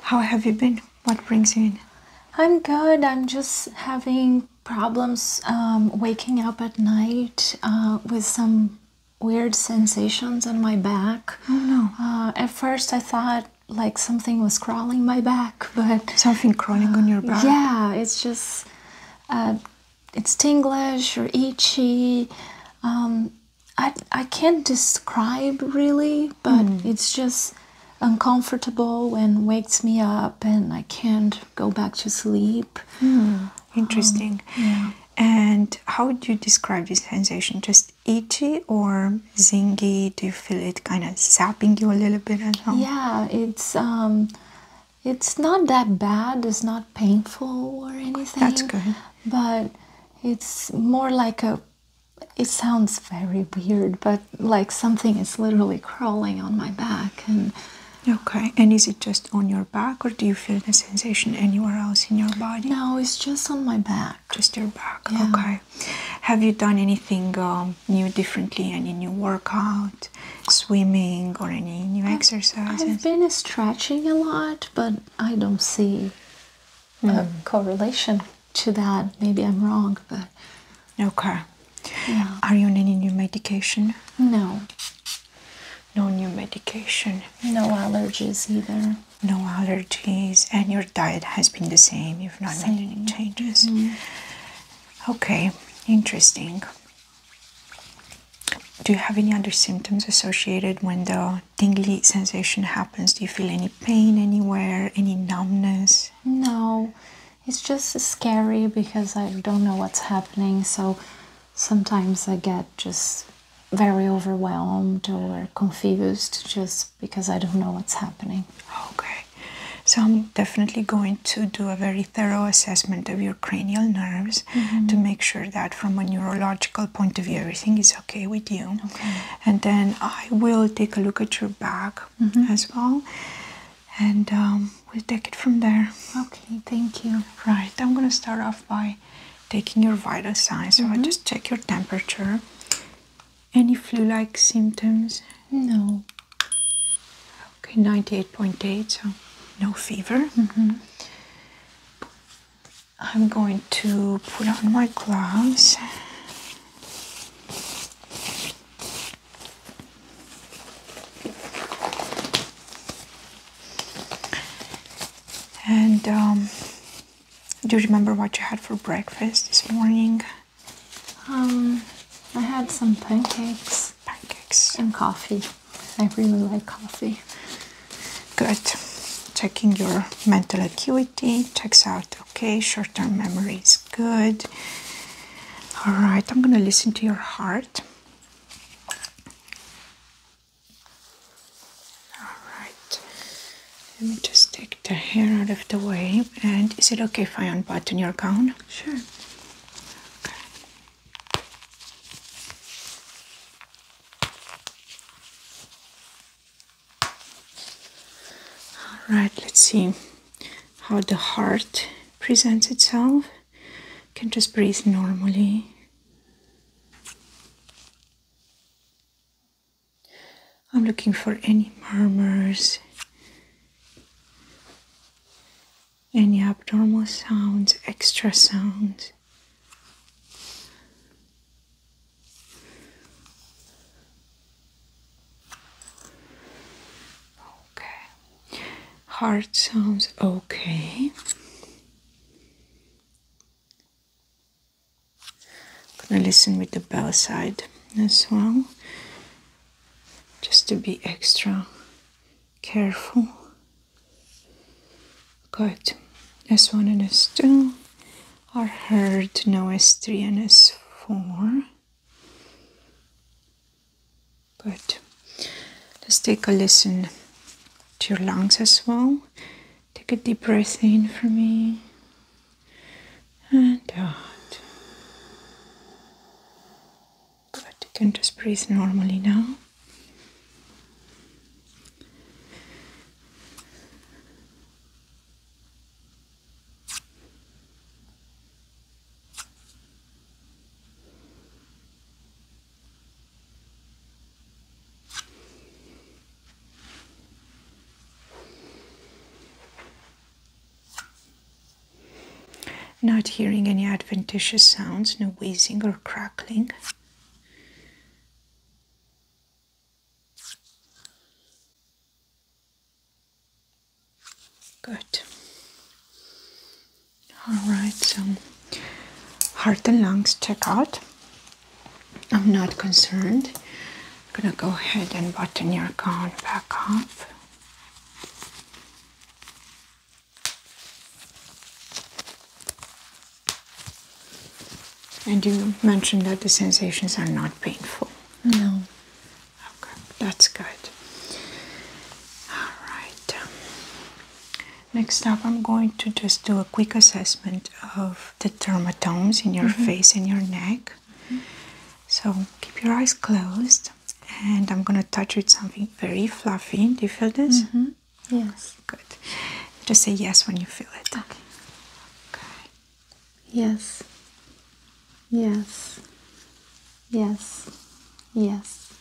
How have you been? What brings you in? I'm good. I'm just having problems waking up at night with some weird sensations on my back. Oh no. At first I thought like something was crawling my back, but Something crawling on your back? yeah, it's just it's tingles or itchy. I can't describe really, but it's just uncomfortable and wakes me up and I can't go back to sleep. Interesting. Yeah. And how would you describe this sensation? Just itchy or zingy? Do you feel it kind of zapping you a little bit as well? Yeah, it's not that bad. It's not painful or anything. That's good. But it's more like it sounds very weird, but like something is literally crawling on my back. And Okay. And is it just on your back or do you feel the sensation anywhere else in your body? no, it's just on my back. Just your back. Yeah. Okay. Have you done anything new differently? Any new workout, swimming, or any new exercises? I've been stretching a lot, but I don't see a correlation to that. Maybe I'm wrong, but Okay. yeah. Are you on any new medication? No. No new medication. No allergies either. No allergies, and your diet has been the same. You've not made any changes. Okay, interesting. Do you have any other symptoms associated when the tingly sensation happens? Do you feel any pain anywhere, any numbness? No. It's just scary because I don't know what's happening, so sometimes I get just very overwhelmed or confused just because I don't know what's happening. Okay, so I'm definitely going to do a very thorough assessment of your cranial nerves to make sure that from a neurological point of view everything is okay with you. Okay. And then I will take a look at your back as well, and we'll take it from there. Okay, thank you. Right, I'm going to start off by taking your vital signs. So I'll just check your temperature. Any flu-like symptoms? No. Okay, 98.8, so no fever. I'm going to put on my gloves. And do you remember what you had for breakfast this morning? I had some pancakes Pancakes. and coffee. I really like coffee. Good. Checking your mental acuity. Checks out okay. Short-term memory is good. All right, I'm going to listen to your heart. All right. Let me just take the hair out of the way. And is it okay if I unbutton your gown? Sure. Okay. All right, let's see how the heart presents itself. You can just breathe normally. I'm looking for any murmurs, any abnormal sounds, extra sounds. Okay. Heart sounds okay. I'm gonna listen with the bell side as well, just to be extra careful. Good. S1 and S2 are heard, no S3 and S4. Good. Let's take a listen to your lungs as well. Take a deep breath in for me and out. Good. You can just breathe normally now. Not hearing any adventitious sounds, no wheezing or crackling. Good. Alright, so heart and lungs check out. I'm not concerned. I'm gonna go ahead and button your gown back up. And you mentioned that the sensations are not painful. No. Okay, that's good. All right. Next up, I'm going to just do a quick assessment of the dermatomes in your face and your neck. So keep your eyes closed, and I'm going to touch with something very fluffy. Do you feel this? Yes. Good. Just say yes when you feel it. Okay. Okay. Yes. Yes. Yes. Yes.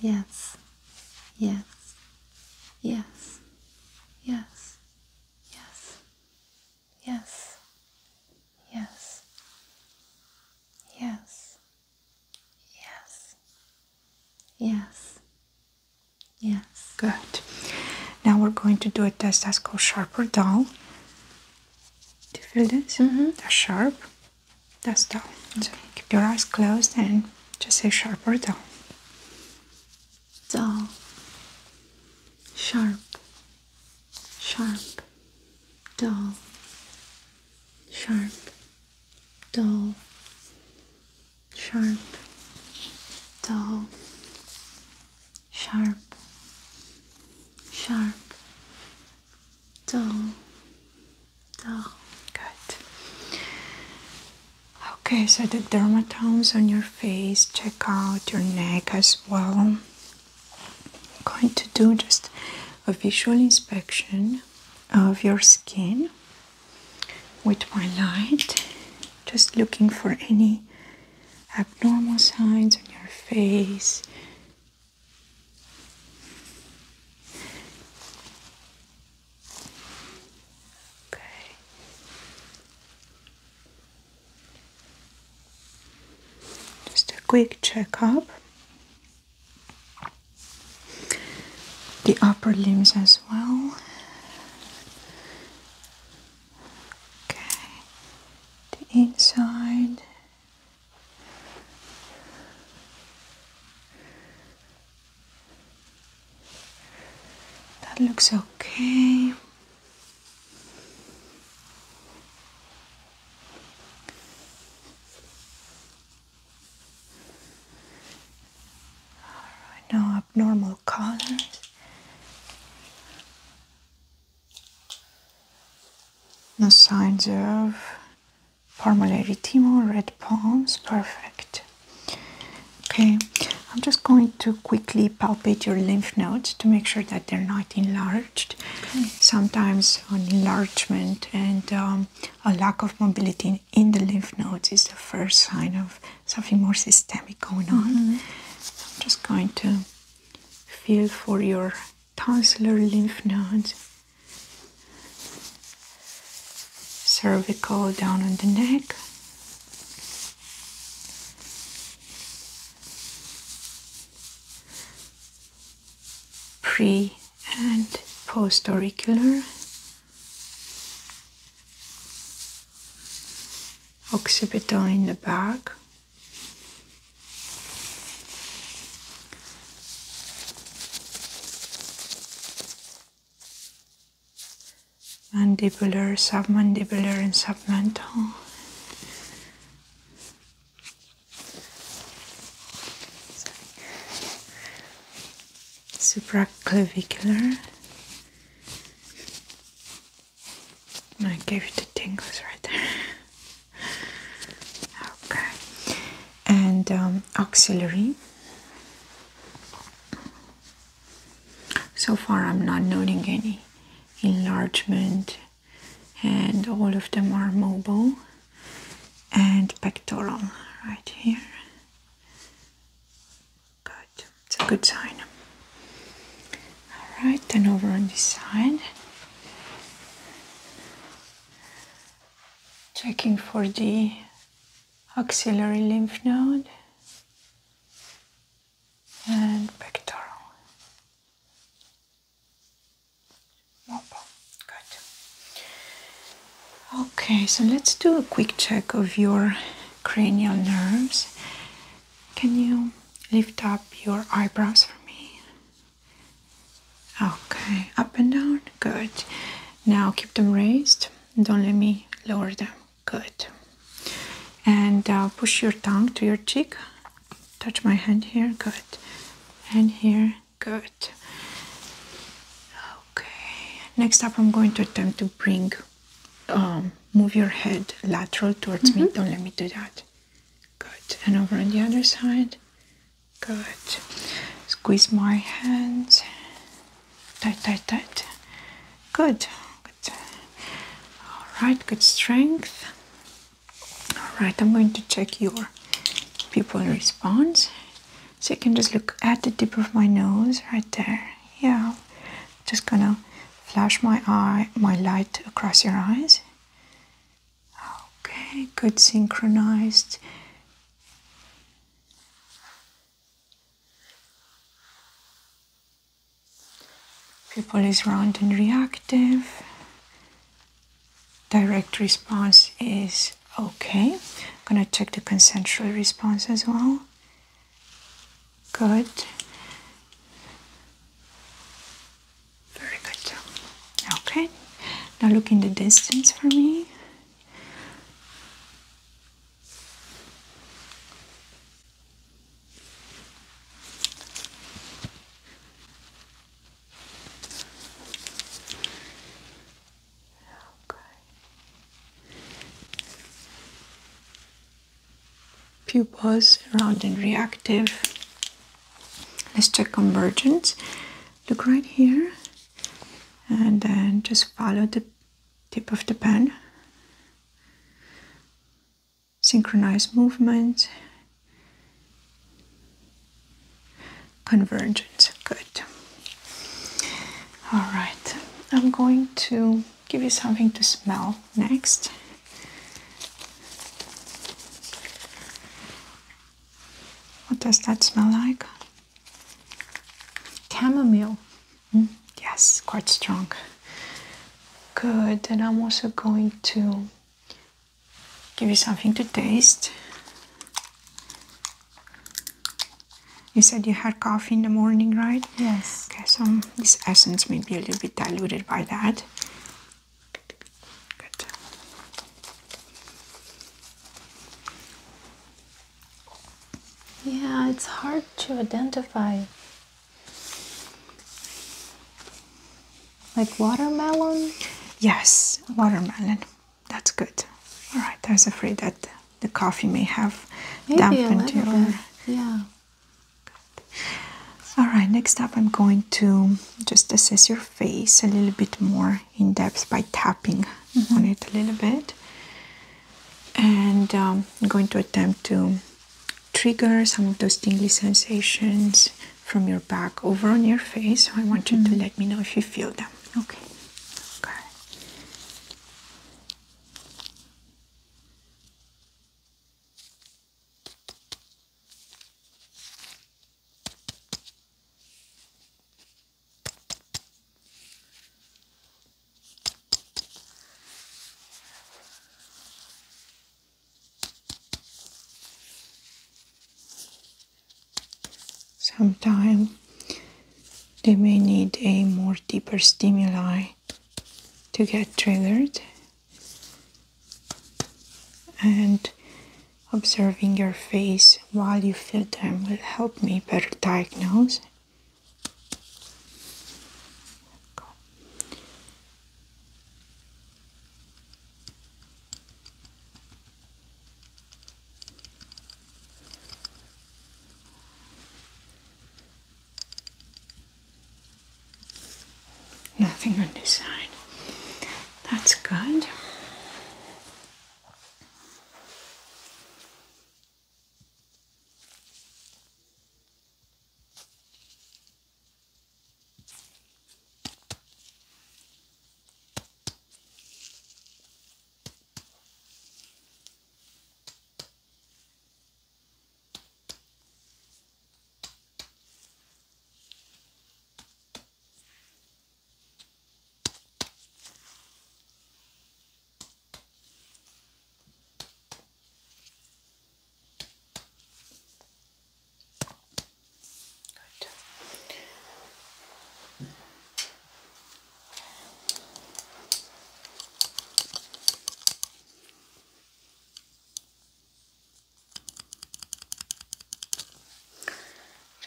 Yes. Yes. Yes. Yes. Yes. Yes. Yes. Yes. Yes. Yes. Yes. Good. Now we're going to do a test that's called sharp or dull. Do you feel this? That's sharp. That's dull. So keep your eyes closed and just say sharp or dull. Dull. Sharp. Sharp. Dull. Sharp. Dull. Sharp. Dull. Sharp. Sharp. Dull. Dull. Good. Okay, so the dermatomes on your face, check out your neck as well. I'm going to do just a visual inspection of your skin with my light, just looking for any abnormal signs on your face. Okay. Just a quick checkup. The upper limbs as well. Okay. The inside. That looks okay. Alright, no abnormal colors. No signs of palmar erythema or red palms. Perfect. Okay, I'm just going to quickly palpate your lymph nodes to make sure that they're not enlarged. Okay. Sometimes an enlargement and a lack of mobility in the lymph nodes is the first sign of something more systemic going on. So I'm just going to feel for your tonsillar lymph nodes, cervical down on the neck, pre and post auricular, occipital in the back, mandibular, submandibular, and submental. Supraclavicular. I gave you the tingles right there. Okay. And axillary. So far I'm not noting any enlargement, and all of them are mobile. And pectoral right here. Good. It's a good sign. Alright, then over on this side. Checking for the axillary lymph node and pectoral. Good. Okay, so let's do a quick check of your cranial nerves. Can you lift up your eyebrows for me? Okay, up and down. Good. Now keep them raised. Don't let me lower them. Good. And push your tongue to your cheek. Touch my hand here. Good. And here. Good. Okay. Next up, I'm going to attempt to move your head lateral towards me. Don't let me do that. Good. And over on the other side. Good. Squeeze my hands. Tight, tight, tight. Good. Good. All right. Good strength. All right. I'm going to check your pupil response. So you can just look at the tip of my nose right there. Yeah. Just gonna flash my light across your eyes. Okay. Good. Synchronized. Pupil is round and reactive. Direct response is okay. I'm gonna check the consensual response as well. Good. Very good. Okay. Now look in the distance for me. Pupils round and reactive. Let's check convergence. Look right here and then just follow the tip of the pen. Synchronized movement. Convergence. Good. All right. I'm going to give you something to smell next. What does that smell like? Chamomile. Yes, quite strong. Good. And I'm also going to give you something to taste. You said you had coffee in the morning, right? Yes. Okay, so this essence may be a little bit diluted by that. Good. Yeah, it's hard to identify. Like watermelon? Yes, watermelon. That's good. All right, I was afraid that the coffee may have dampened your... Bit. Yeah. All right, next up I'm going to just assess your face a little bit more in depth by tapping on it a little bit. And I'm going to attempt to trigger some of those tingly sensations from your back over on your face. So I want you to let me know if you feel them. Okay. Okay. Sometimes they may need a more deeper stimuli to get triggered, and observing your face while you feel them will help me better diagnose. Nothing on this side. That's good.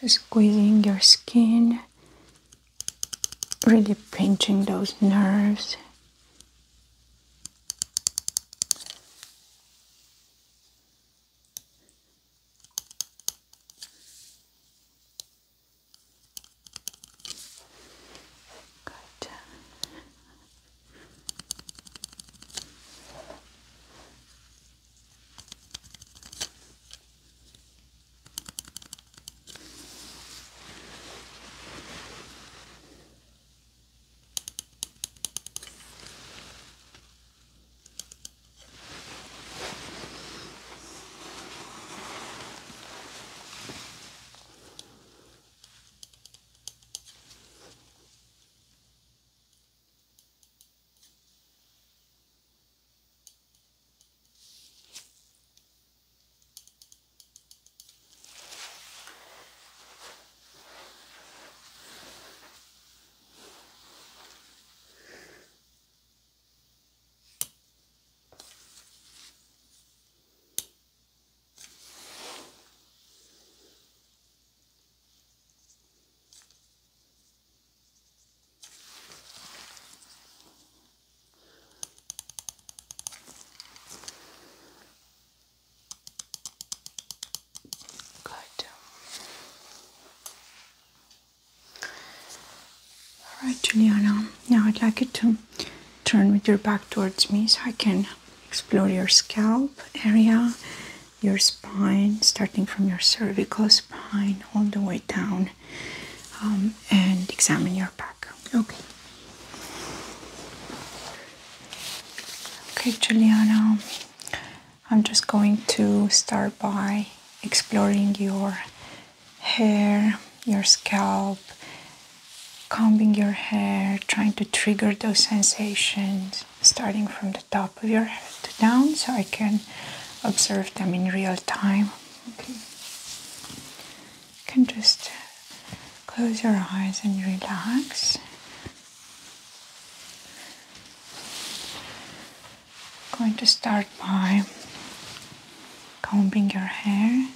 Just squeezing your skin, really pinching those nerves. Good. All right, Juliana, now I'd like you to turn with your back towards me so I can explore your scalp area, your spine, starting from your cervical spine all the way down, and examine your back. Okay. Okay, Juliana, I'm just going to start by exploring your hair, your scalp, combing your hair, trying to trigger those sensations, starting from the top of your head down so I can observe them in real time. Okay. You can just close your eyes and relax. I'm going to start by combing your hair.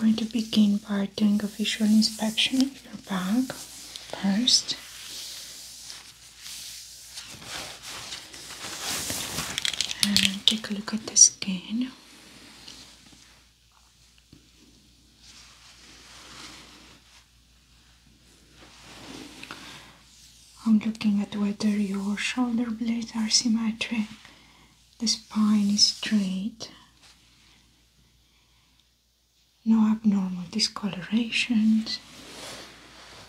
going to begin by doing a visual inspection of your back first. And take a look at the skin. I'm looking at whether your shoulder blades are symmetric, the spine is straight, no abnormal discolorations.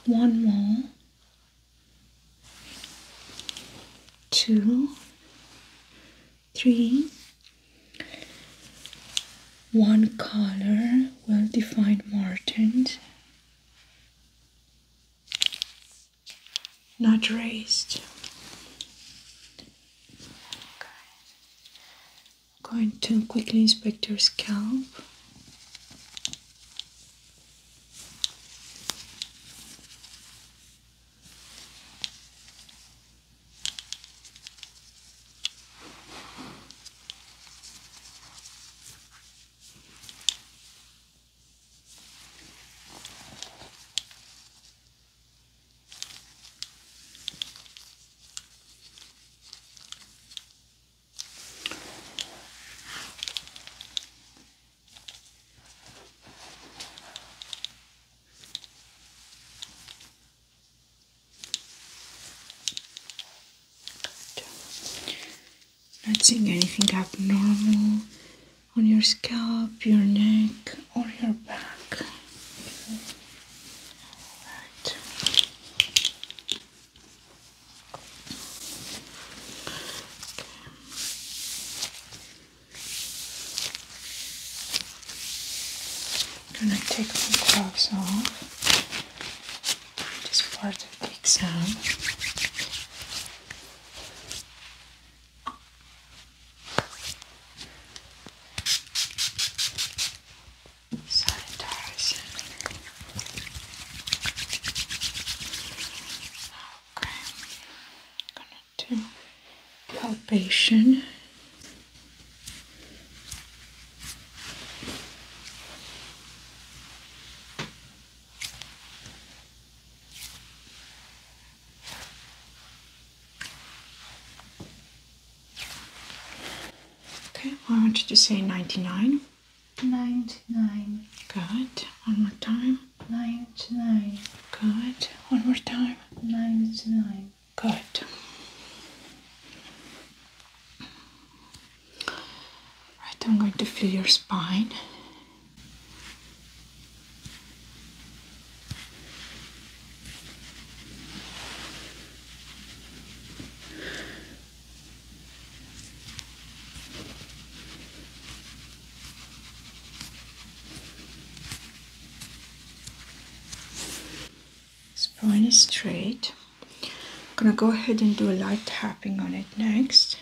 One more, 2, 3. One color, well-defined margins, not raised. Okay. Going to quickly inspect your scalp. Not seeing anything abnormal on your scalp, your neck, or your back. Right. I'm gonna take my gloves off. This part of the exam. Palpation. Okay, I want you to say 99. 99. Good. One more time. 99. Good. One more time. 99. Good. Right, I'm going to feel your spine. Spine is straight. I'm gonna go ahead and do a light tapping on it next.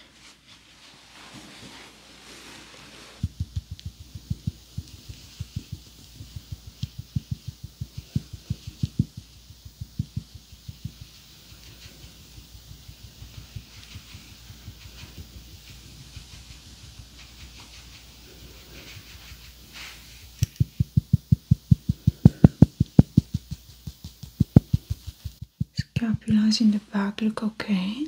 Scapulas in the back look okay.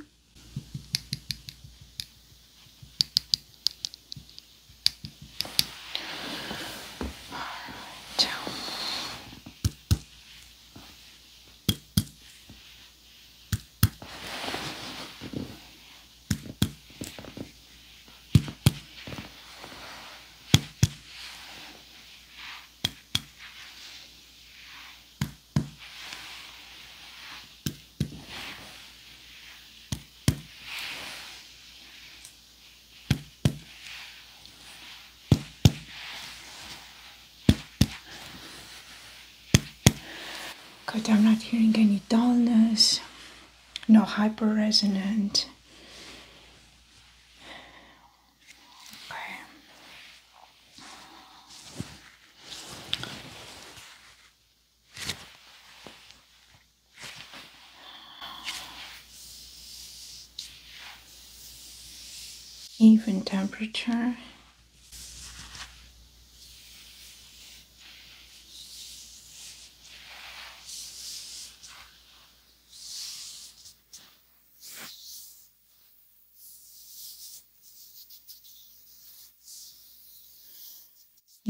Good, I'm not hearing any dullness, no hyperresonant. Okay. Even temperature.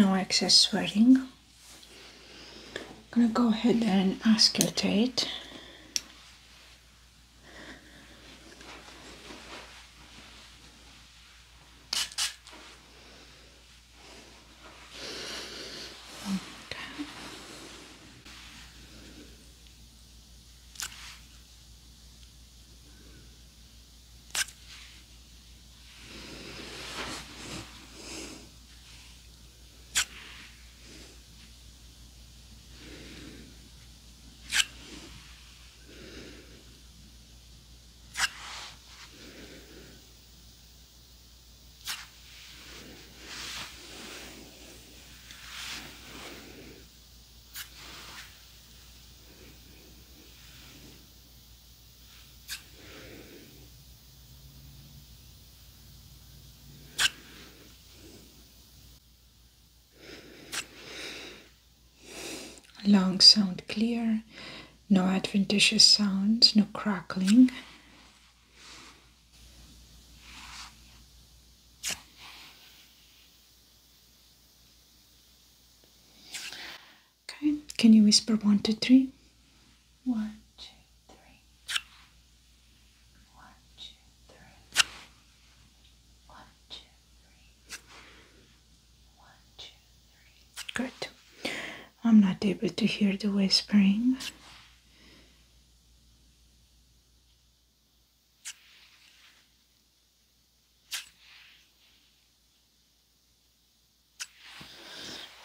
no excess sweating. I'm gonna go ahead and auscultate. Lungs sound clear, no adventitious sounds, no crackling. Okay, can you whisper 1, 2, 3? 1, 2, 3. 1, 2, 3. 1, 2, 3. 1, 2, 3. Good. I'm not able to hear the whispering.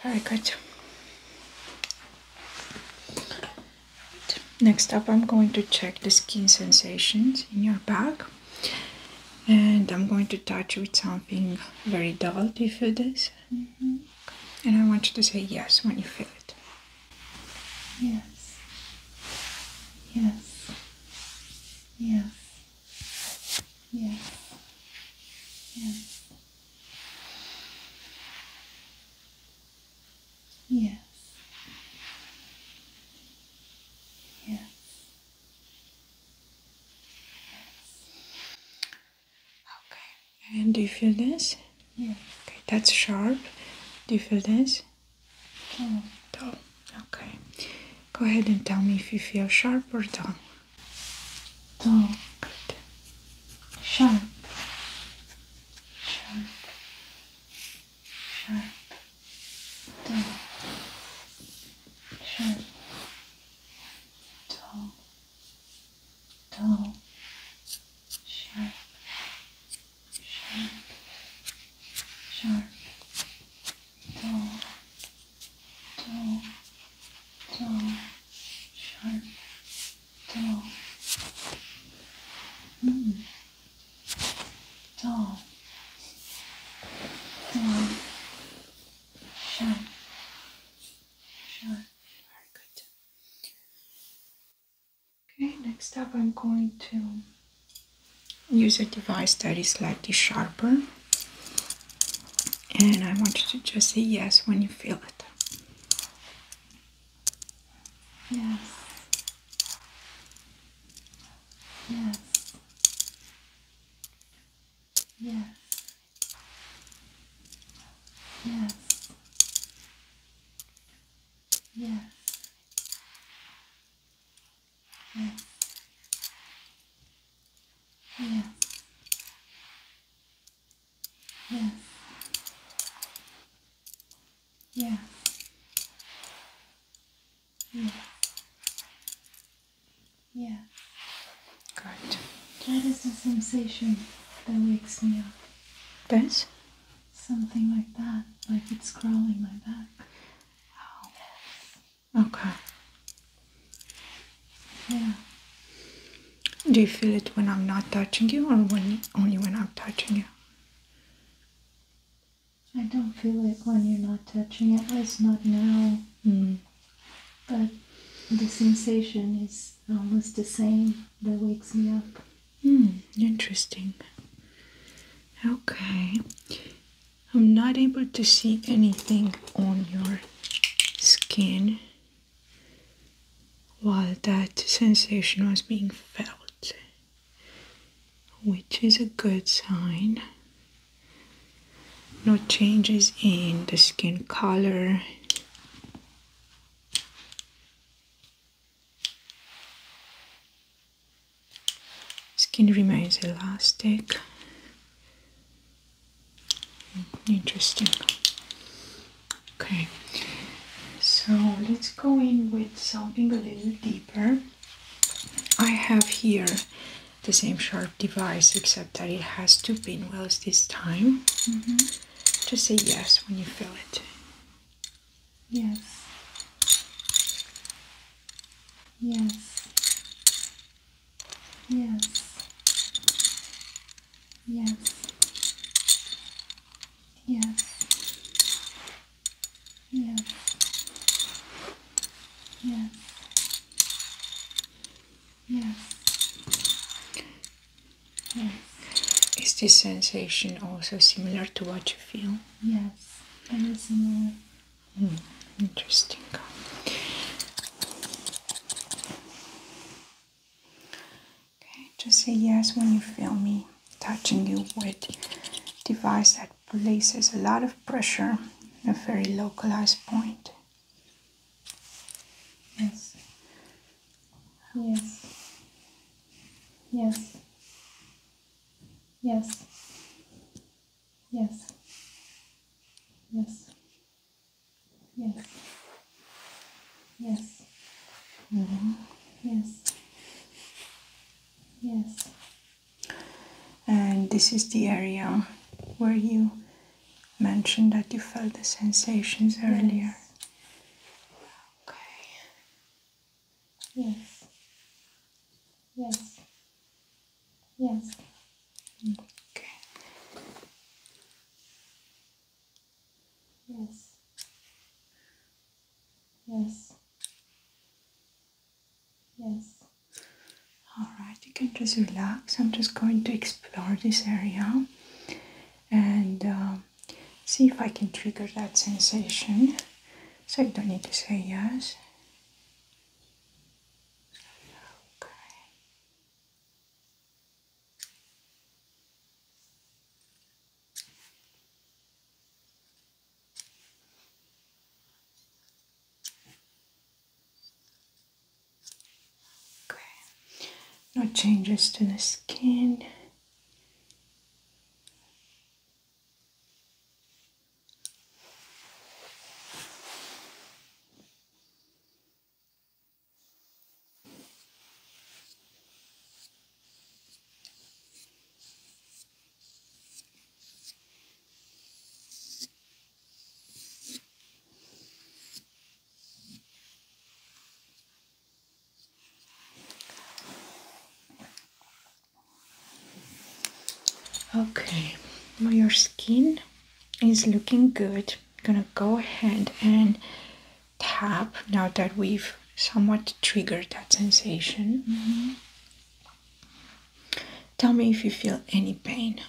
Very good. Next up, I'm going to check the skin sensations in your back. And I'm going to touch with something very dull. Do you feel this? Mm-hmm. And I want you to say yes when you feel it. Yes. Yes. Yes. Yes. Yes. Yes. Yes. Okay. And do you feel this? Yes. Okay, that's sharp. Do you feel this? Dull. Dull. Okay. Go ahead and tell me if you feel sharp or dull. Dull. Good. Sharp. Sharp. Sharp. Dull. Sharp. Dull. Dull. Sharp. Sharp. Sharp. Dull. Dull. Dull. Sharp. Dull. Dull. Dull. Sharp. Sharp. Very good. Okay, next up I'm going to use a device that is slightly sharper. And I want you to just say yes when you feel it. Yes. Yes. Yes. Yes. Yes. Yes. Yes. Yes. Yes. Yes. Yes. Good. That is a sensation that wakes me up. This? Something like that, like it's crawling my back. Okay. Yeah. Do you feel it when I'm not touching you or only when I'm touching you? I don't feel it when you're not touching, at least not now. But the sensation is almost the same that wakes me up. Interesting. Okay. I'm not able to see anything on your skin while that sensation was being felt, which is a good sign. No changes in the skin color. Skin remains elastic. Interesting. Okay, so let's go in with something a little deeper. I have here the same sharp device, except that it has 2 pinwheels this time. Just say yes when you feel it. Yes. Yes. Yes. Yes. Yes. Yes. Yes. Yes. Yes. Is this sensation also similar to what you feel? Yes. Very similar. Interesting. Okay, just say yes when you feel me touching you with a device that places a lot of pressure in a very localized point. Yes. Yes. Yes. Yes. Yes. Yes. Yes. Yes. Yes. Yes. And this is the area where you mentioned that you felt the sensations earlier. Yes. Okay. Yes. Yes. Yes. Okay. Yes. Yes. Yes. All right, you can just relax. I'm just going to explore this area and see if I can trigger that sensation. So you don't need to say yes. Okay. Okay. No changes to the skin. Okay, well, your skin is looking good. I'm gonna go ahead and tap now that we've somewhat triggered that sensation. Tell me if you feel any pain.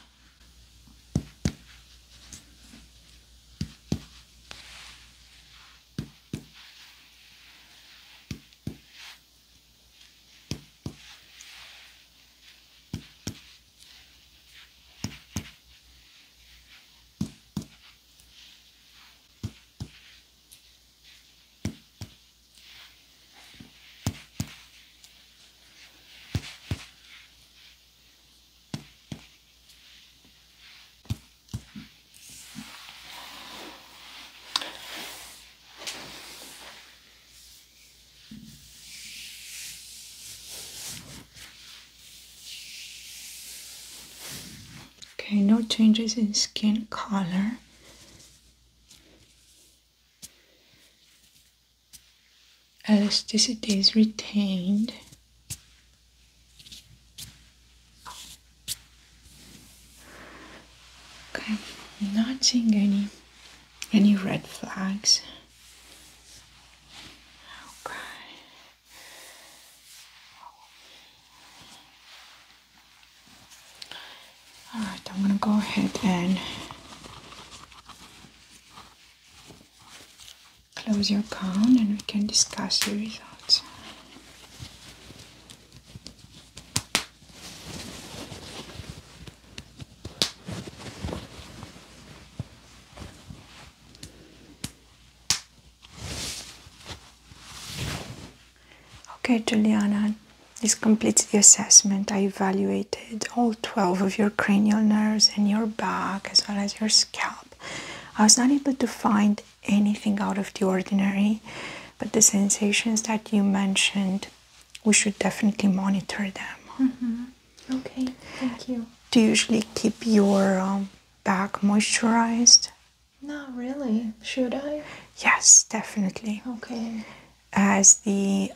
Okay, no changes in skin color. Elasticity is retained. Okay, not seeing any red flags. Okay. All right, I'm gonna go ahead and close your account and we can discuss the results. Okay, Juliana, this completes the assessment. I evaluated all 12 of your cranial nerves and your back as well as your scalp. I was not able to find anything out of the ordinary, but the sensations that you mentioned, we should definitely monitor them. Okay, thank you. Do you usually keep your back moisturized? Not really. Should I? Yes, definitely. Okay. As the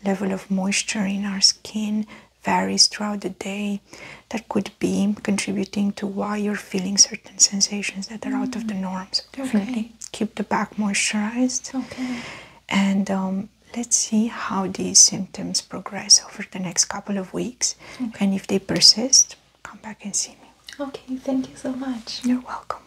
level of moisture in our skin varies throughout the day, that could be contributing to why you're feeling certain sensations that are out of the norm. So definitely keep the back moisturized. Okay. And let's see how these symptoms progress over the next couple of weeks. Okay. And if they persist, come back and see me. Okay, thank you so much. You're welcome.